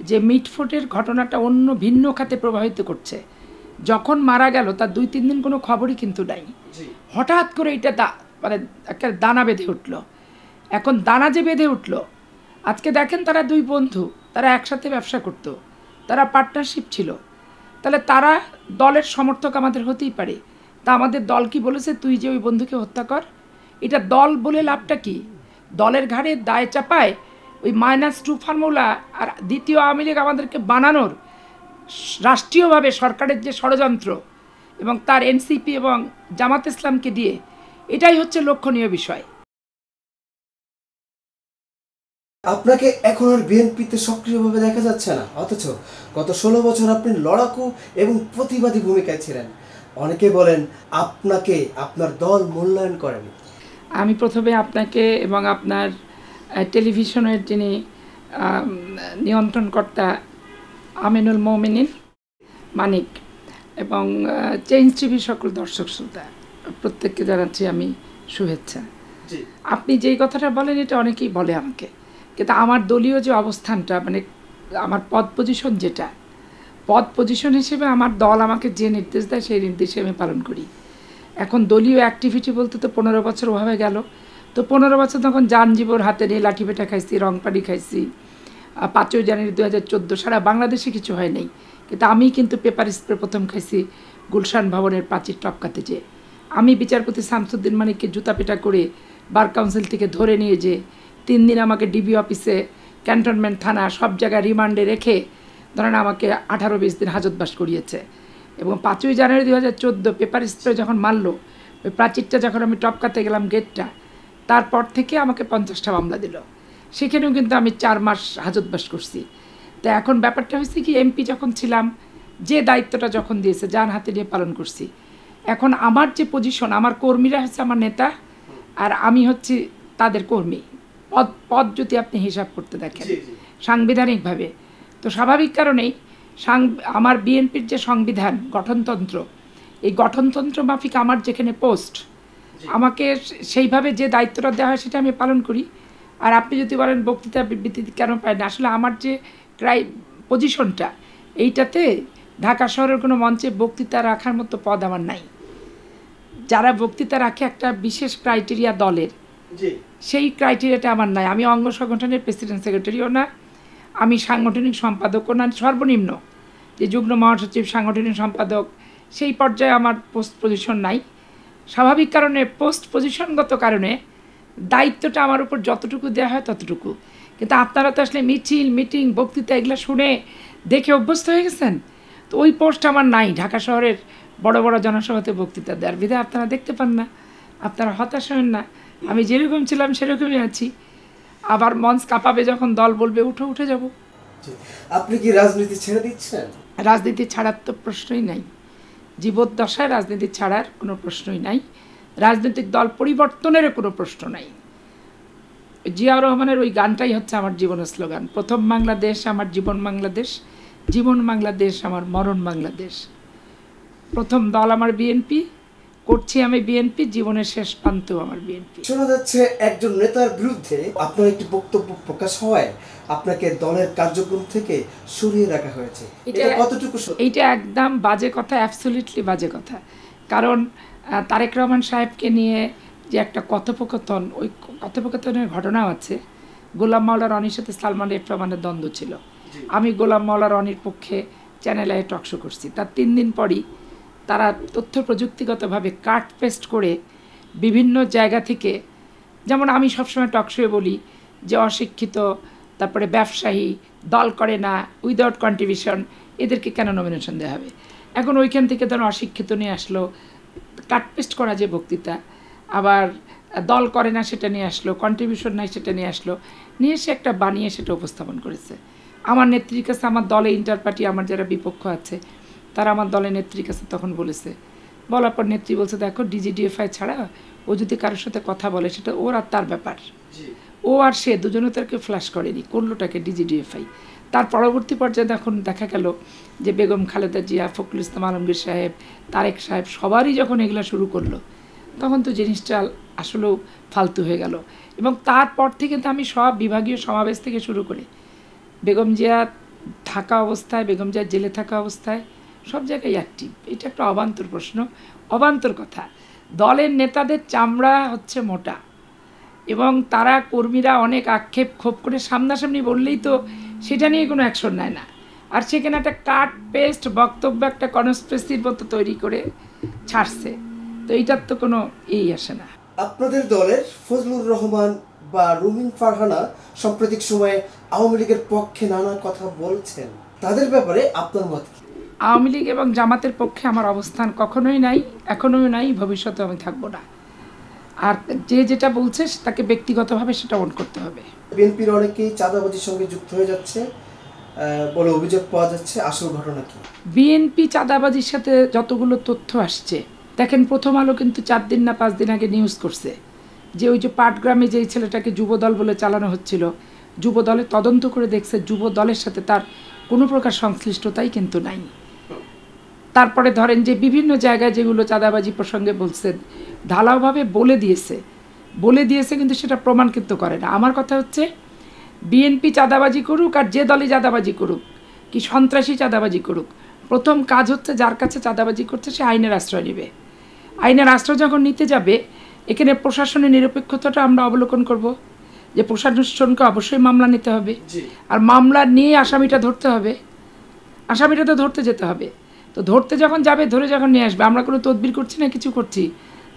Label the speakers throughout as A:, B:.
A: যে মিটফোটের ঘটনাটা অন্য ভিন্ন খাতে প্রভাবিত করছে। যখন মারা গেল তার 2-3 দিন কোনো খবরই কিন্তু নাই, হঠাৎ করে এটা মানে একটা দানা বেঁধে উঠলো। এখন দানা যে বেঁধে উঠলো, আজকে দেখেন তারা 2 বন্ধু, তারা একসাথে ব্যবসা করতো, তারা পার্টনারশিপ ছিল, তাহলে তারা দলের সমর্থক আমাদের হতেই পারে। তা আমাদের দল কি বলেছে তুই যে ওই বন্ধুকে হত্যা কর? এটা দল বলে লাভটা কি? দলের ঘাড়ে দায় চাপায় ওই -2 ফর্মুলা আর দ্বিতীয় আওয়ামী লীগ আমাদেরকে বানানোর রাষ্ট্রীয়ভাবে সরকারের যে ষড়যন্ত্র এবং তার এনসিপি এবং জামাত ইসলামকে দিয়ে, এটাই হচ্ছে লক্ষণীয় বিষয়।
B: আপনাকে এখন আর বিএনপিতে সক্রিয়ভাবে দেখা যাচ্ছে না, অথচ গত 16 বছর আপনি লড়াকু এবং প্রতিবাদী ভূমিকায় ছিলেন। অনেকে বলেন আপনাকে আপনার দল মূল্যায়ন করেনি।
A: আমি প্রথমে আপনাকে এবং আপনার টেলিভিশনের যিনি নিয়ন্ত্রণকর্তা আমিনুল মোমিনিন মানিক এবং চেঞ্জ টিভির সকল দর্শক শ্রোতা প্রত্যেককে জানাচ্ছি আমি শুভেচ্ছা। আপনি যেই কথাটা বলেন এটা অনেকেই বলে আমাকে, কিন্তু আমার দলীয় যে অবস্থানটা, মানে আমার পদ পজিশন হিসেবে আমার দল আমাকে যে নির্দেশ দেয় সেই নির্দেশে আমি পালন করি। এখন দলীয় অ্যাক্টিভিটি বলতে তো 15 বছর ওভাবে গেল। তো 15 বছর তখন যানজীবন হাতে নিয়ে লাঠিপেটা খাইছি, রংপাড়ি খাইছি। 5ই জানুয়ারি 2014 সারা বাংলাদেশে কিছু হয় নাই, কিন্তু আমি কিন্তু পেপার স্প্রে প্রথম খাইছি গুলশান ভবনের প্রাচীর টপকাতে যে। আমি বিচারপতি শামসুদ্দিন মানিককে জুতাপেটা করে বার কাউন্সিল থেকে ধরে নিয়ে যে 3 দিন আমাকে ডিবি অফিসে, ক্যান্টনমেন্ট থানা সব জায়গায় রিমান্ডে রেখে ধরেন আমাকে 18-20 দিন হাজতবাস করিয়েছে। এবং 5ই জানুয়ারি 2014 পেপার স্প্রে যখন মারলো, ওই প্রাচীরটা যখন আমি টপকাতে গেলাম গেটটা, তারপর থেকে আমাকে 50টা মামলা দিল। সেখানেও কিন্তু আমি 4 মাস হাজতবাস করছি। তো এখন ব্যাপারটা হয়েছে কি, এমপি যখন ছিলাম, যে দায়িত্বটা যখন দিয়েছে যান হাতে নিয়ে পালন করছি। এখন আমার যে পজিশন, আমার কর্মীরা হচ্ছে আমার নেতা আর আমি হচ্ছি তাদের কর্মী। পদ যদি আপনি হিসাব করতে দেখেন সাংবিধানিকভাবে, তো স্বাভাবিক কারণেই আমার বিএনপির যে সংবিধান গঠনতন্ত্র, এই গঠনতন্ত্র মাফিক আমার যেখানে পোস্ট, আমাকে সেইভাবে যে দায়িত্বটা দেওয়া হয় সেটা আমি পালন করি। আর আপনি যদি বলেন বক্তৃতা বিবৃতি কেন পাই না, আসলে আমার যে পজিশনটা, এইটাতে ঢাকা শহরের কোনো মঞ্চে বক্তৃতা রাখার মতো পদ আমার নাই। যারা বক্তৃতা রাখে একটা বিশেষ ক্রাইটেরিয়া দলের, সেই ক্রাইটেরিয়াটা আমার নাই। আমি অঙ্গ সংগঠনের প্রেসিডেন্ট সেক্রেটারিও না, আমি সাংগঠনিক সম্পাদকও না, সর্বনিম্ন যে যুগ্ম মহাসচিব সাংগঠনিক সম্পাদক সেই পর্যায়ে আমার পোস্ট পজিশন নাই। স্বাভাবিক কারণে পোস্ট পজিশনগত কারণে দায়িত্বটা আমার উপর যতটুকু দেওয়া হয় ততটুকু। কিন্তু আপনারা তো আসলে মিছিল, মিটিং, বক্তৃতা এগুলো শুনে দেখে অভ্যস্ত হয়ে গেছেন। তো ওই পোস্ট আমার নাই ঢাকা শহরের বড় বড় জনসভাতে বক্তৃতা দেওয়ার, বিধায় আপনারা দেখতে পান না, আপনারা হতাশ হন না। আমি যেরকম ছিলাম সেরকমই আছি। আবার মঞ্চ কাঁপাবে যখন দল বলবে উঠে যাব।
B: আপনি কি রাজনীতি ছেড়ে দিচ্ছেন?
A: রাজনীতি ছাড়ার তো প্রশ্নই নাই, জীবদ্দশায় রাজনীতি ছাড়ার কোনো প্রশ্নই নাই, রাজনৈতিক দল পরিবর্তনেরও কোনো প্রশ্ন নাই। জিয়াউর রহমানের ওই গানটাই হচ্ছে আমার জীবনের স্লোগান, প্রথম বাংলাদেশ আমার জীবন বাংলাদেশ, জীবন বাংলাদেশ আমার মরণ বাংলাদেশ। প্রথম দল আমার বিএনপি, করছি আমি বিএনপি, জীবনের শেষ প্রান্তেও আমার বিএনপি।
B: শোনা যাচ্ছে একজন নেতার বিরুদ্ধে আপনার একটি বক্তব্য প্রকাশ হওয়ায় আপনাকে দলের কার্যক্রম থেকে সরিয়ে রাখা হয়েছে, এটা কতটুকু সত্যি?
A: এইটা একদম বাজে কথা, অ্যাবসলিউটলি বাজে কথা। কারণ তারেক রহমান সাহেবকে নিয়ে যে একটা কথোপকথন, ওই কথোপকথনের ঘটনাও আছে। গোলাম মাওলা রনির সাথে সালমান এফ রহমানের দ্বন্দ্ব ছিল। আমি গোলাম মাওলা রনির পক্ষে চ্যানেলে টকশো করছি। তার 3 দিন পরই তারা তথ্য প্রযুক্তিগতভাবে কাট পেস্ট করে বিভিন্ন জায়গা থেকে, যেমন আমি সবসময় টকশোয়ে বলি যে অশিক্ষিত, তারপরে ব্যবসায়ী, দল করে না, উইদাউট কন্ট্রিবিউশন, এদেরকে কেন নমিনেশন দেওয়া হবে। এখন ওইখান থেকে ধরো অশিক্ষিত নিয়ে আসলো, কাটপেস্ট করা যে বক্তৃতা, আবার দল করে না সেটা নিয়ে আসলো, কন্ট্রিবিউশন নাই সেটা নিয়ে আসলো, নিয়ে এসে একটা বানিয়ে সেটা উপস্থাপন করেছে। আমার নেত্রীর কাছে, আমার দলে ইন্টার পার্টি আমার যারা বিপক্ষ আছে তারা আমার দলের নেত্রীর কাছে তখন বলেছে, বলার পর নেত্রী বলছে দেখো ডিজিডিএফআই ছাড়া ও যদি কারোর সাথে কথা বলে সেটা ওর আর তার ব্যাপার, ও আর সে দুজনে তাকে ফ্ল্যাশ করেনি, করলোটাকে ডিজিডিএফআই। তার পরবর্তী পর্যায়ে যখন দেখা গেল যে বেগম খালেদা জিয়া, ফখরুল ইসলাম আলমগীর সাহেব, তারেক সাহেব সবারই যখন এগুলো শুরু করলো, তখন তো জিনিসটা আসলেও ফালতু হয়ে গেল। এবং তারপর থেকে তো আমি সব বিভাগীয় সমাবেশ থেকে শুরু করে বেগম জিয়া থাকা অবস্থায়, বেগম জিয়া জেলে থাকা অবস্থায় সব জায়গায় অ্যাক্টিভ। এটা একটা অবান্তর প্রশ্ন, অবান্তর কথা। দলের নেতাদের চামড়া হচ্ছে মোটা, এবং তারা কর্মীরা অনেক আক্ষেপ ক্ষোভ করে সামনাসামনি বললেই তো সেটা নিয়ে কোনো অ্যাকশন নেয় না। আর সেখানে একটা কাট পেস্ট বক্তব্য একটা কনস্পিরেসির মতো তৈরি করে ছাড়ছে। তো এইটার তো কোনো আসে না।
B: আপনাদের দলের ফজলুর রহমান বা রুমিন ফারহানা সাম্প্রতিক সময়ে আওয়ামী লীগের পক্ষে নানা কথা বলছেন, তাদের ব্যাপারে আপনার মত কি?
A: আওয়ামী লীগ এবং জামাতের পক্ষে আমার অবস্থান কখনোই নাই, এখনোই নাই, ভবিষ্যতে আমি থাকবো না। আর যে যেটা বলছে তাকে ব্যক্তিগতভাবে সেটা অন করতে হবে।
B: বিএনপির অনেকেই চাঁদাবাজির সঙ্গে যুক্ত হয়ে যাচ্ছে বলে অভিযোগ পাওয়া যাচ্ছে, আসল ঘটনা কি?
A: বিএনপি চাঁদাবাজির সাথে যতগুলো তথ্য আসছে, দেখেন প্রথম আলো কিন্তু 4 দিন না 5 দিন আগে নিউজ করছে যে ওই যে পাটগ্রামে যেই ছেলেটাকে যুবদল বলে চালানো হচ্ছিল, যুবদলে তদন্ত করে দেখছে যুবদলের সাথে তার কোনো প্রকার সংশ্লিষ্টতাই কিন্তু নাই। তারপরে ধরেন যে বিভিন্ন জায়গায় যেগুলো চাঁদাবাজি প্রসঙ্গে বলছেন, ঢালাওভাবে বলে দিয়েছে কিন্তু সেটা প্রমাণ কিন্তু করে না। আমার কথা হচ্ছে বিএনপি চাঁদাবাজি করুক আর যে দলই চাঁদাবাজি করুক, কি সন্ত্রাসী চাঁদাবাজি করুক, প্রথম কাজ হচ্ছে যার কাছে চাঁদাবাজি করছে সে আইনের আশ্রয় নেবে। আইনের আশ্রয় যখন নিতে যাবে, এখানে প্রশাসনের নিরপেক্ষতাটা আমরা অবলোকন করব, যে প্রশাসনকে অবশ্যই মামলা নিতে হবে, আর মামলা নিয়ে আসামিটা ধরতে হবে, আসামিটা তো ধরতে যেতে হবে। তো ধরতে যখন যাবে, ধরে যখন নিয়ে আসবে, আমরা কোনো তদবির করছি না কিছু করছি,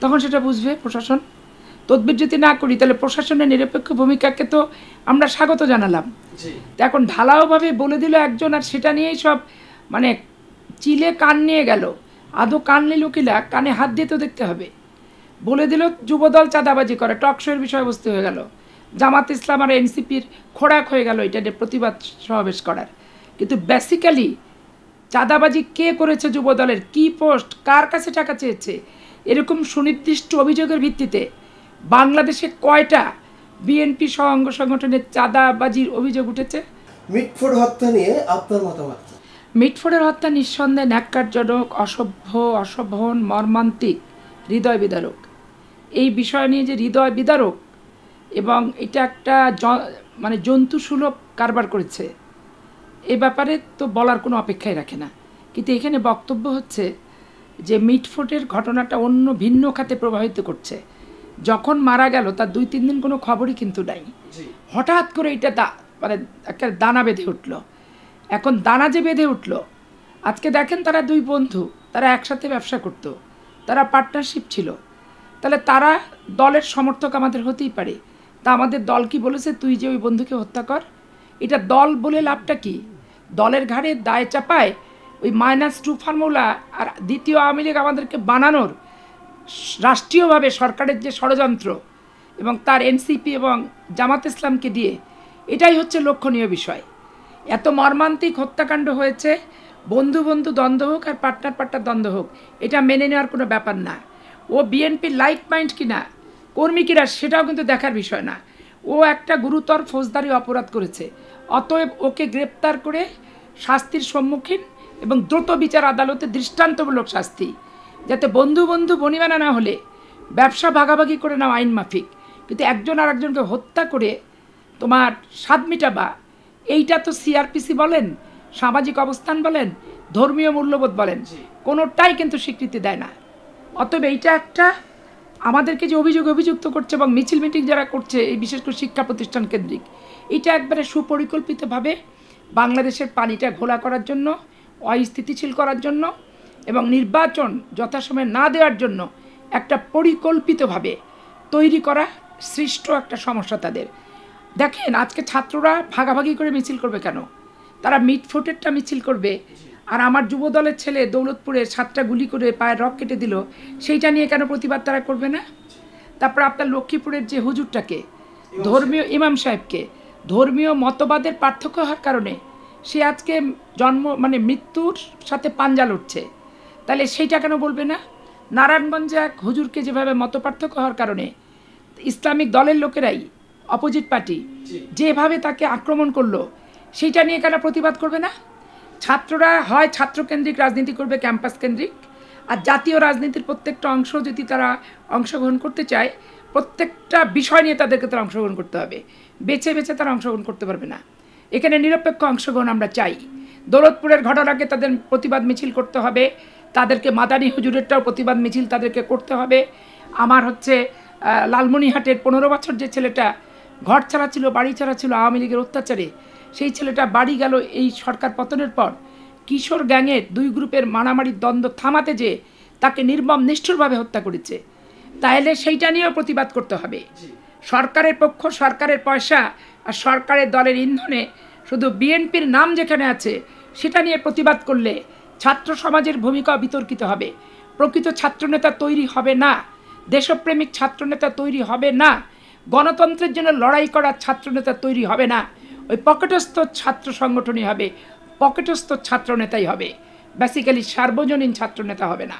A: তখন সেটা বুঝবে প্রশাসন। তদবির যদি না করি তাহলে প্রশাসনের নিরপেক্ষ ভূমিকাকে তো আমরা স্বাগত জানালাম। তো এখন ঢালাওভাবে বলে দিল একজন, আর সেটা নিয়েই সব মানে চিলে কান নিয়ে গেল। আদৌ কান নিল কিনা, কানে হাত দিয়ে তো দেখতে হবে। বলে দিল যুবদল চাঁদাবাজি করে, টকশোয়ের বিষয়বস্তু হয়ে গেল। জামাত ইসলাম আর এনসিপির খোরাক হয়ে গেল এটা নিয়ে প্রতিবাদ সমাবেশ করার। কিন্তু বেসিক্যালি চাঁদাবাজি কে করেছে, যুবদলের কি পোস্ট, কার কাছে টাকা চেয়েছে, এরকম সুনির্দিষ্ট অভিযোগের ভিত্তিতে বাংলাদেশে কয়টা বিএনপি সহ অঙ্গ সংগঠনের চাঁদাবাজির অভিযোগ উঠেছে?
B: মিটফোর্ড হত্যা নিয়ে আপনার মতামত?
A: মিটফোর্ডের হত্যা নিঃসন্দেহে ন্যাক্কারজনক, অসভ্য, অশোভন, মর্মান্তিক, হৃদয় বিদারক। এই বিষয় নিয়ে যে হৃদয় বিদারক এবং এটা একটা মানে জন্তুসুলভ কারবার করেছে, এ ব্যাপারে তো বলার কোনো অপেক্ষাই রাখে না। কিন্তু এখানে বক্তব্য হচ্ছে যে মিটফোর্ডের ঘটনাটা অন্য ভিন্ন খাতে প্রভাবিত করছে। যখন মারা গেল তার 2-3 দিন কোনো খবরই কিন্তু নাই, হঠাৎ করে এটা মানে একটা দানা বেঁধে উঠল। এখন দানা যে বেঁধে উঠল, আজকে দেখেন তারা 2 বন্ধু, তারা একসাথে ব্যবসা করত, তারা পার্টনারশিপ ছিল, তাহলে তারা দলের সমর্থক আমাদের হতেই পারে। তা আমাদের দল কি বলেছে তুই যে ওই বন্ধুকে হত্যা কর? এটা দল বলে লাভটা কি? দলের ঘাড়ে দায় চাপায় ওই -2 ফর্মুলা আর দ্বিতীয় আওয়ামী লীগ আমাদেরকে বানানোর রাষ্ট্রীয়ভাবে সরকারের যে ষড়যন্ত্র এবং তার এনসিপি এবং জামাত ইসলামকে দিয়ে, এটাই হচ্ছে লক্ষণীয় বিষয়। এত মর্মান্তিক হত্যাকাণ্ড হয়েছে, বন্ধু বন্ধু দ্বন্দ্ব হোক আর পার্টনার দ্বন্দ্ব হোক, এটা মেনে নেওয়ার কোনো ব্যাপার না। ও বিএনপির লাইক মাইন্ড কিনা, কর্মী কিনা, সেটাও কিন্তু দেখার বিষয় না। ও একটা গুরুতর ফৌজদারি অপরাধ করেছে, অতএব ওকে গ্রেপ্তার করে শাস্তির সম্মুখীন এবং দ্রুত বিচার আদালতে দৃষ্টান্তমূলক শাস্তি, যাতে বন্ধু বন্ধু বনিমানা না হলে ব্যবসা ভাগাভাগি করে নাও আইন মাফিক, কিন্তু একজন আর একজনকে হত্যা করে তোমার স্বাদ মিটাবা, এইটা তো সিআরপিসি বলেন, সামাজিক অবস্থান বলেন, ধর্মীয় মূল্যবোধ বলেন, কোনোটাই কিন্তু স্বীকৃতি দেয় না। অতএব এইটা একটা আমাদেরকে যে অভিযুক্ত করছে এবং মিছিল মিটিং যারা করছে, এই বিশেষ করে শিক্ষা প্রতিষ্ঠান কেন্দ্রিক, এটা একবারে সুপরিকল্পিতভাবে বাংলাদেশের পানিটা ঘোলা করার জন্য, অস্থিতিশীল করার জন্য এবং নির্বাচন যথাসময়ে না দেওয়ার জন্য একটা পরিকল্পিতভাবে তৈরি করা সৃষ্ট একটা সমস্যা তাদের। দেখেন আজকে ছাত্ররা ভাগাভাগি করে মিছিল করবে কেন? তারা মিটফোর্ডেরটা মিছিল করবে, আর আমার যুবদলের ছেলে দৌলতপুরে 7টা গুলি করে পায়ের রক কেটে দিল, সেইটা নিয়ে কেন প্রতিবাদ তারা করবে না? তারপর আপনার লক্ষ্মীপুরের যে হুজুরটাকে, ধর্মীয় ইমাম সাহেবকে, ধর্মীয় মতবাদের পার্থক্য হওয়ার কারণে সে আজকে মৃত্যুর সাথে পাঞ্জা লড়ছে, তাহলে সেইটা কেন বলবে না? নারায়ণগঞ্জে এক হুজুরকে যেভাবে মত পার্থক্য হওয়ার কারণে ইসলামিক দলের লোকেরাই, অপোজিট পার্টি যেভাবে তাকে আক্রমণ করলো, সেইটা নিয়ে কেন প্রতিবাদ করবে না? ছাত্ররা হয় ছাত্রকেন্দ্রিক রাজনীতি করবে, ক্যাম্পাস কেন্দ্রিক, আর জাতীয় রাজনীতির প্রত্যেকটা অংশ যদি তারা অংশগ্রহণ করতে চায়, প্রত্যেকটা বিষয় নিয়ে তাদেরকে তারা অংশগ্রহণ করতে হবে, বেছে বেছে তারা অংশগ্রহণ করতে পারবে না। এখানে নিরপেক্ষ অংশগ্রহণ আমরা চাই, দৌলতপুরের ঘটনাকে তাদের প্রতিবাদ মিছিল করতে হবে, তাদেরকে মাদানী হুজুরেরটাও প্রতিবাদ মিছিল তাদেরকে করতে হবে। আমার হচ্ছে লালমনিরহাটের 15 বছর যে ছেলেটা ঘর ছাড়া ছিল, বাড়ি ছাড়া ছিল আওয়ামী লীগের অত্যাচারে, সেই ছেলেটা বাড়ি গেল এই সরকার পতনের পর। কিশোর গ্যাংয়ের 2 গ্রুপের মারামারির দ্বন্দ্ব থামাতে যে তাকে নির্মম নিষ্ঠুরভাবে হত্যা করেছে, তাহলে সেইটা নিয়েও প্রতিবাদ করতে হবে। সরকারের পক্ষ, সরকারের পয়সা আর সরকারের দলের ইন্ধনে শুধু বিএনপির নাম যেখানে আছে সেটা নিয়ে প্রতিবাদ করলে ছাত্র সমাজের ভূমিকা বিতর্কিত হবে। প্রকৃত ছাত্রনেতা তৈরি হবে না, দেশপ্রেমিক ছাত্রনেতা তৈরি হবে না, গণতন্ত্রের জন্য লড়াই করা ছাত্রনেতা তৈরি হবে না। ওই পকেটস্থ ছাত্র সংগঠনই হবে, পকেটস্থ ছাত্রনেতাই হবে, বেসিক্যালি সার্বজনীন ছাত্রনেতা হবে না।